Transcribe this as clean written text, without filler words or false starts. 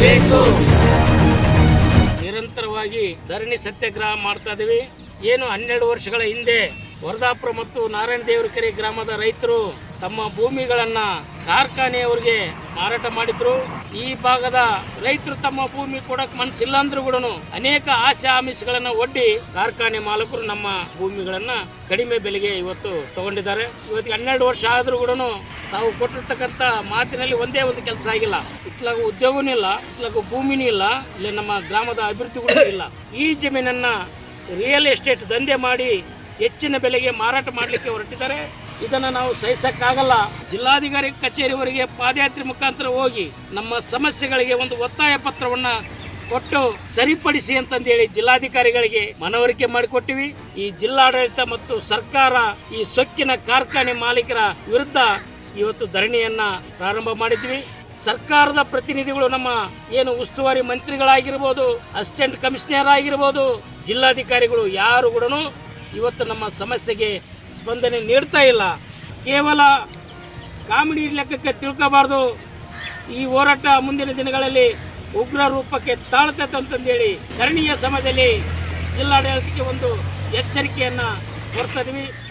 ಬೇಕು. ನಿರಂತರವಾಗಿ ಧರಣಿ ಸತ್ಯಾಗ್ರಹ ಮಾಡ್ತಾ ಇದೀವಿ. ಏನು 12 ವರ್ಷಗಳ ಹಿಂದೆ ವರದಾಪುರ ಮತ್ತು ನಾರಾಯಣ ದೇವರಕೆರೆ ಗ್ರಾಮದ ರೈತರು ತಮ್ಮ ಭೂಮಿಗಳನ್ನ ಕಾರ್ಖಾನೆಯವರಿಗೆ ಮಾರಾಟ ಮಾಡಿದ್ರು. ಈ ಭಾಗದ ರೈತರು ತಮ್ಮ ಭೂಮಿ ಕೊಡಕ್ ಮನಸ್ಸಿಲ್ಲ ಅಂದ್ರೂ ಕೂಡ ಅನೇಕ ಆಸೆ ಆಮಿಷಗಳನ್ನ ಒಡ್ಡಿ ಕಾರ್ಖಾನೆ ಮಾಲಕರು ನಮ್ಮ ಭೂಮಿಗಳನ್ನ ಕಡಿಮೆ ಬೆಲೆಗೆ ಇವತ್ತು ತಗೊಂಡಿದ್ದಾರೆ. ಇವತ್ತಿಗೆ 12 ವರ್ಷ ಆದ್ರೂ ಕೂಡ ತಾವು ಕೊಟ್ಟಿರ್ತಕ್ಕಂಥ ಮಾತಿನಲ್ಲಿ ಒಂದೇ ಒಂದು ಕೆಲಸ ಆಗಿಲ್ಲ. ಇತ್ಲಾಗ ಉದ್ಯೋಗನೂ ಇಲ್ಲ, ಇತ್ಲಾಗ ಭೂಮಿನೂ ಇಲ್ಲ, ಇಲ್ಲಿ ನಮ್ಮ ಗ್ರಾಮದ ಅಭಿವೃದ್ಧಿ ಕೂಡ ಇಲ್ಲ. ಈ ಜಮೀನನ್ನ ರಿಯಲ್ ಎಸ್ಟೇಟ್ ದಂಧೆ ಮಾಡಿ ಹೆಚ್ಚಿನ ಬೆಲೆಗೆ ಮಾರಾಟ ಮಾಡಲಿಕ್ಕೆ ಹೊರಟಿದ್ದಾರೆ. ಇದನ್ನು ನಾವು ಸಹಿಸಕ್ಕಾಗಲ್ಲ. ಜಿಲ್ಲಾಧಿಕಾರಿ ಕಚೇರಿವರೆಗೆ ಪಾದಯಾತ್ರೆ ಮುಖಾಂತರ ಹೋಗಿ ನಮ್ಮ ಸಮಸ್ಯೆಗಳಿಗೆ ಒಂದು ಒತ್ತಾಯ ಪತ್ರವನ್ನ ಕೊಟ್ಟು ಸರಿಪಡಿಸಿ ಅಂತಂದೇಳಿ ಜಿಲ್ಲಾಧಿಕಾರಿಗಳಿಗೆ ಮನವರಿಕೆ ಮಾಡಿಕೊಟ್ಟಿವಿ. ಈ ಜಿಲ್ಲಾಡಳಿತ ಮತ್ತು ಸರ್ಕಾರ ಈ ಸೊಕ್ಕಿನ ಕಾರ್ಖಾನೆ ಮಾಲೀಕರ ವಿರುದ್ಧ ಇವತ್ತು ಧರಣಿಯನ್ನ ಪ್ರಾರಂಭ ಮಾಡಿದ್ವಿ. ಸರ್ಕಾರದ ಪ್ರತಿನಿಧಿಗಳು ನಮ್ಮ ಏನು ಉಸ್ತುವಾರಿ ಮಂತ್ರಿಗಳಾಗಿರ್ಬೋದು, ಅಸಿಸ್ಟೆಂಟ್ ಕಮಿಷನರ್ ಆಗಿರ್ಬೋದು, ಜಿಲ್ಲಾಧಿಕಾರಿಗಳು ಯಾರು ಕೂಡ ಇವತ್ತು ನಮ್ಮ ಸಮಸ್ಯೆಗೆ ಸ್ಪಂದನೆ ನೀಡ್ತಾ ಇಲ್ಲ. ಕೇವಲ ಕಾಮಿಡಿ ಲೆಕ್ಕಕ್ಕೆ ತಿಳ್ಕೋಬಾರ್ದು. ಈ ಹೋರಾಟ ಮುಂದಿನ ದಿನಗಳಲ್ಲಿ ಉಗ್ರ ರೂಪಕ್ಕೆ ತಾಳ್ತೈತೆ ಅಂತಂದೇಳಿ ಧರಣಿಯ ಸಮಯದಲ್ಲಿ ಜಿಲ್ಲಾಡಳಿತಕ್ಕೆ ಒಂದು ಎಚ್ಚರಿಕೆಯನ್ನು ಕೊಡ್ತಾ ಇದ್ವಿ.